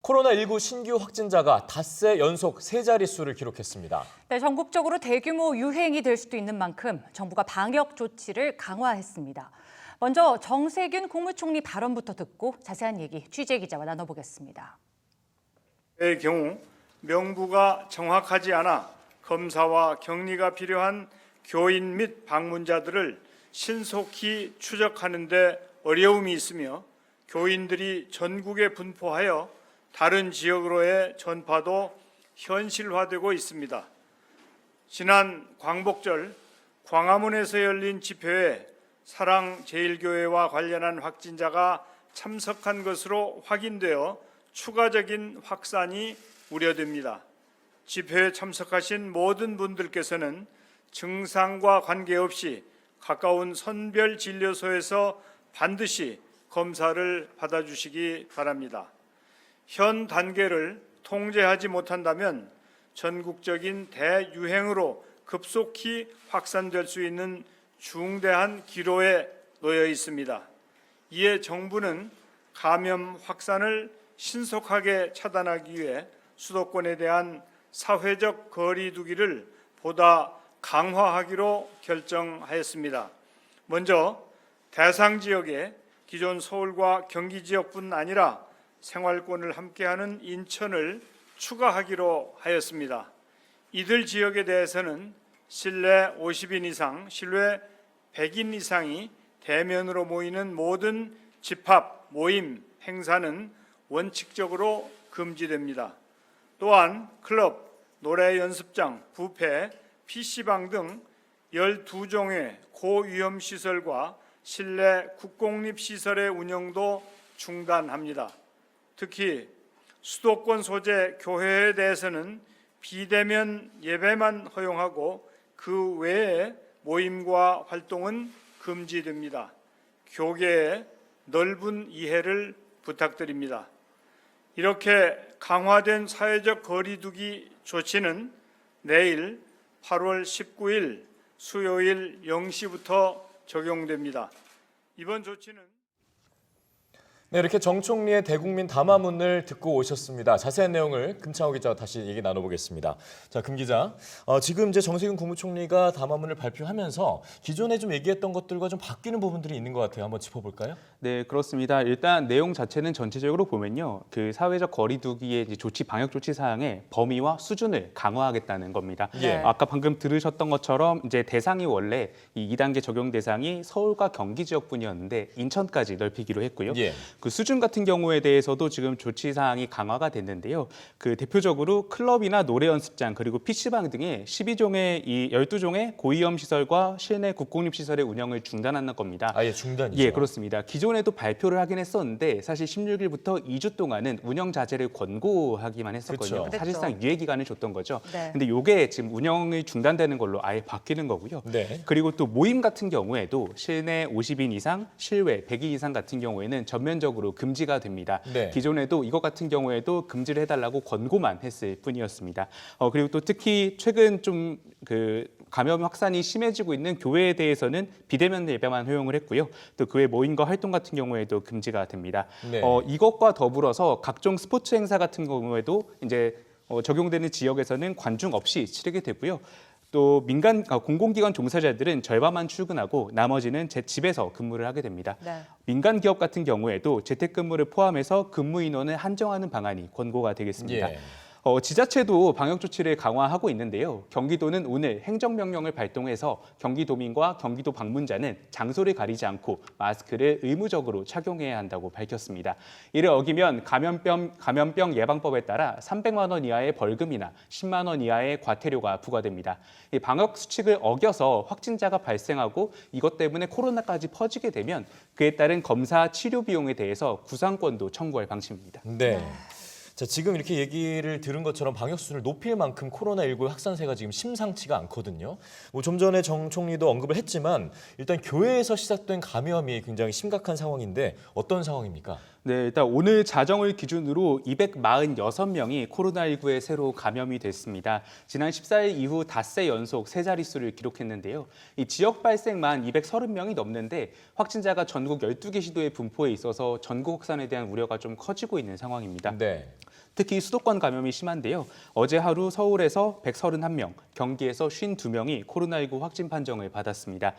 코로나19 신규 확진자가 닷새 연속 세 자릿수를 기록했습니다. 네, 전국적으로 대규모 유행이 될 수도 있는 만큼 정부가 방역 조치를 강화했습니다. 먼저 정세균 국무총리 발언부터 듣고 자세한 얘기 취재 기자와 나눠보겠습니다. 의 경우 명부가 정확하지 않아 검사와 격리가 필요한 교인 및 방문자들을 신속히 추적하는 데 어려움이 있으며 교인들이 전국에 분포하여 다른 지역으로의 전파도 현실화되고 있습니다. 지난 광복절 광화문에서 열린 집회에 사랑제일교회와 관련한 확진자가 참석한 것으로 확인되어 추가적인 확산이 우려됩니다. 집회에 참석하신 모든 분들께서는 증상과 관계없이 가까운 선별진료소에서 반드시 검사를 받아주시기 바랍니다. 현 단계를 통제하지 못한다면 전국적인 대유행으로 급속히 확산될 수 있는 중대한 기로에 놓여 있습니다. 이에 정부는 감염 확산을 신속하게 차단하기 위해 수도권에 대한 사회적 거리 두기를 보다 강화하기로 결정하였습니다. 먼저 대상 지역에 기존 서울과 경기 지역뿐 아니라 생활권을 함께하는 인천을 추가하기로 하였습니다. 이들 지역에 대해서는 실내 50인 이상, 실외 100인 이상이 대면으로 모이는 모든 집합, 모임, 행사는 원칙적으로 금지됩니다. 또한 클럽, 노래 연습장, 뷔페, PC방 등 12종의 고위험 시설과 실내 국공립시설의 운영도 중단합니다. 특히 수도권 소재 교회에 대해서는 비대면 예배만 허용하고 그 외에 모임과 활동은 금지됩니다. 교계의 넓은 이해를 부탁드립니다. 이렇게 강화된 사회적 거리두기 조치는 내일 8월 19일 수요일 0시부터 적용됩니다. 이번 조치는 네, 이렇게 정 총리의 대국민 담화문을 듣고 오셨습니다. 자세한 내용을 금창호 기자와 다시 얘기 나눠보겠습니다. 자, 금 기자, 지금 이제 정세균 국무총리가 담화문을 발표하면서 기존에 좀 얘기했던 것들과 좀 바뀌는 부분들이 있는 것 같아요. 한번 짚어볼까요? 네, 그렇습니다. 일단 내용 자체는 전체적으로 보면요, 그 사회적 거리두기의 이제 조치 방역 조치 사항의 범위와 수준을 강화하겠다는 겁니다. 예. 아까 방금 들으셨던 것처럼 이제 대상이 원래 이 2단계 적용 대상이 서울과 경기 지역뿐이었는데 인천까지 넓히기로 했고요. 예. 그 수준 같은 경우에 대해서도 지금 조치 사항이 강화가 됐는데요. 그 대표적으로 클럽이나 노래 연습장 그리고 PC방 등의 12종의 이 12종의 고위험 시설과 실내 국공립 시설의 운영을 중단하는 겁니다. 아예 중단이죠. 예, 그렇습니다. 기존에도 발표를 하긴 했었는데 사실 16일부터 2주 동안은 운영 자제를 권고하기만 했었거든요. 그렇죠. 사실상 유예 기간을 줬던 거죠. 네. 근데 이게 지금 운영이 중단되는 걸로 아예 바뀌는 거고요. 네. 그리고 또 모임 같은 경우에도 실내 50인 이상, 실외 100인 이상 같은 경우에는 전면적으로 금지가 됩니다. 네. 기존에도 이것 같은 경우에도 금지를 해달라고 권고만 했을 뿐이었습니다. 그리고 또 특히 최근 좀 그 감염 확산이 심해지고 있는 교회에 대해서는 비대면 예배만 허용을 했고요. 또 그 외 모임과 활동 같은 경우에도 금지가 됩니다. 네. 이것과 더불어서 각종 스포츠 행사 같은 경우에도 이제 적용되는 지역에서는 관중 없이 치르게 되고요. 또 민간 공공기관 종사자들은 절반만 출근하고 나머지는 제 집에서 근무를 하게 됩니다. 네. 민간 기업 같은 경우에도 재택근무를 포함해서 근무 인원을 한정하는 방안이 권고가 되겠습니다. 예. 지자체도 방역 조치를 강화하고 있는데요. 경기도는 오늘 행정명령을 발동해서 경기도민과 경기도 방문자는 장소를 가리지 않고 마스크를 의무적으로 착용해야 한다고 밝혔습니다. 이를 어기면 감염병 예방법에 따라 300만 원 이하의 벌금이나 10만 원 이하의 과태료가 부과됩니다. 이 방역 수칙을 어겨서 확진자가 발생하고 이것 때문에 코로나까지 퍼지게 되면 그에 따른 검사 치료 비용에 대해서 구상권도 청구할 방침입니다. 네. 자, 지금 이렇게 얘기를 들은 것처럼 방역 수준을 높일 만큼 코로나19 확산세가 지금 심상치가 않거든요. 좀 전에 정 총리도 언급을 했지만 일단 교회에서 시작된 감염이 굉장히 심각한 상황인데 어떤 상황입니까? 네, 일단 오늘 자정을 기준으로 246명이 코로나19에 새로 감염이 됐습니다. 지난 14일 이후 닷새 연속 세 자릿수를 기록했는데요. 이 지역 발생만 230명이 넘는데 확진자가 전국 12개 시도에 분포해 있어서 전국 확산에 대한 우려가 좀 커지고 있는 상황입니다. 네. 특히 수도권 감염이 심한데요. 어제 하루 서울에서 131명, 경기에서 52명이 코로나19 확진 판정을 받았습니다.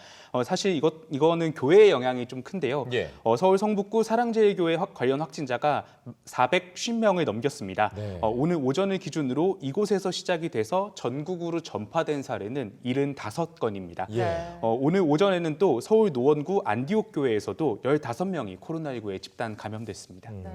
사실 이거는 교회의 영향이 좀 큰데요. 예. 서울 성북구 사랑제일교회 관련 확진자가 450명을 넘겼습니다. 네. 오늘 오전을 기준으로 이곳에서 시작이 돼서 전국으로 전파된 사례는 75건입니다. 예. 오늘 오전에는 또 서울 노원구 안디옥 교회에서도 15명이 코로나19에 집단 감염됐습니다. 네.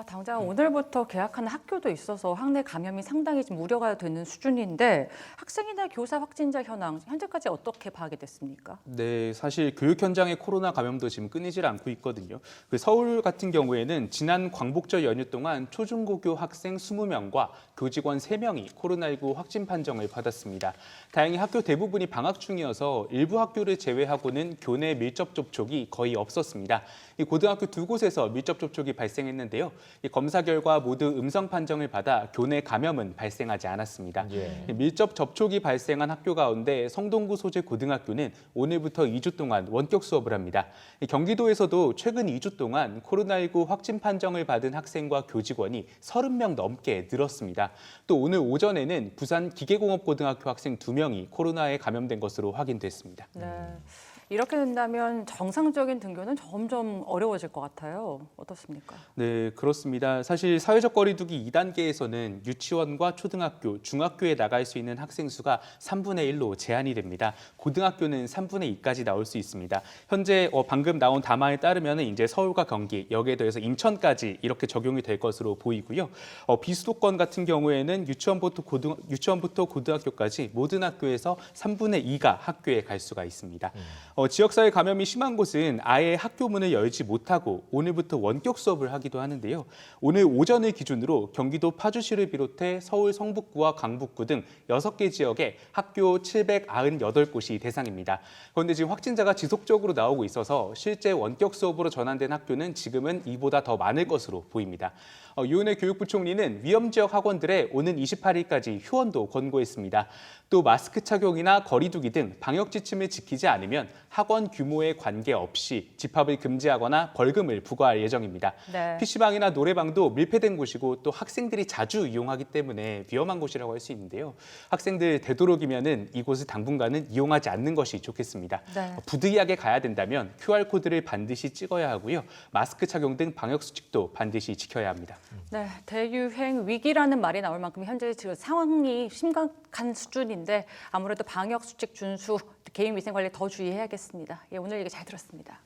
당장 오늘부터 개학하는 학교도 있어서 학내 감염이 상당히 좀 우려가 되는 수준인데 학생이나 교사 확진자 현황 현재까지 어떻게 파악이 됐습니까? 네, 사실 교육 현장의 코로나 감염도 지금 끊이질 않고 있거든요. 서울 같은 경우에는 지난 광복절 연휴 동안 초중고교 학생 20명과 교직원 3명이 코로나19 확진 판정을 받았습니다. 다행히 학교 대부분이 방학 중이어서 일부 학교를 제외하고는 교내 밀접 접촉이 거의 없었습니다. 이 고등학교 2곳에서 밀접 접촉이 발생했는데요. 이 검사 결과 모두 음성 판정을 받아 교내 감염은 발생하지 않았습니다. 예. 밀접 접촉이 발생한 학교 가운데 성동구 소재 고등학교는 오늘부터 2주 동안 원격 수업을 합니다. 경기도에서도 최근 2주 동안 코로나19 확진 판정을 받은 학생과 교직원이 30명 넘게 늘었습니다. 또 오늘 오전에는 부산 기계공업고등학교 학생 2명이 코로나에 감염된 것으로 확인됐습니다. 네. 이렇게 된다면 정상적인 등교는 점점 어려워질 것 같아요. 어떻습니까? 네, 그렇습니다. 사실 사회적 거리 두기 2단계에서는 유치원과 초등학교, 중학교에 나갈 수 있는 학생 수가 3분의 1로 제한이 됩니다. 고등학교는 3분의 2까지 나올 수 있습니다. 현재 방금 나온 담화에 따르면 이제 서울과 경기, 여기에 더해서 인천까지 이렇게 적용이 될 것으로 보이고요. 비수도권 같은 경우에는 유치원부터 고등학교까지 모든 학교에서 3분의 2가 학교에 갈 수가 있습니다. 지역사회 감염이 심한 곳은 아예 학교 문을 열지 못하고 오늘부터 원격 수업을 하기도 하는데요. 오늘 오전을 기준으로 경기도 파주시를 비롯해 서울 성북구와 강북구 등 6개 지역에 학교 798곳이 대상입니다. 그런데 지금 확진자가 지속적으로 나오고 있어서 실제 원격 수업으로 전환된 학교는 지금은 이보다 더 많을 것으로 보입니다. 유은혜 교육부총리는 위험지역 학원들에 오는 28일까지 휴원도 권고했습니다. 또 마스크 착용이나 거리 두기 등 방역 지침을 지키지 않으면 학원 규모에 관계없이 집합을 금지하거나 벌금을 부과할 예정입니다. 네. PC방이나 노래방도 밀폐된 곳이고 또 학생들이 자주 이용하기 때문에 위험한 곳이라고 할 수 있는데요. 학생들 되도록이면 이곳을 당분간은 이용하지 않는 것이 좋겠습니다. 네. 부득이하게 가야 된다면 QR코드를 반드시 찍어야 하고요. 마스크 착용 등 방역 수칙도 반드시 지켜야 합니다. 네, 대유행 위기라는 말이 나올 만큼 현재 지금 상황이 심각한 수준인데 아무래도 방역 수칙 준수, 개인 위생 관리 더 주의해야겠습니다. 오늘 얘기 잘 들었습니다.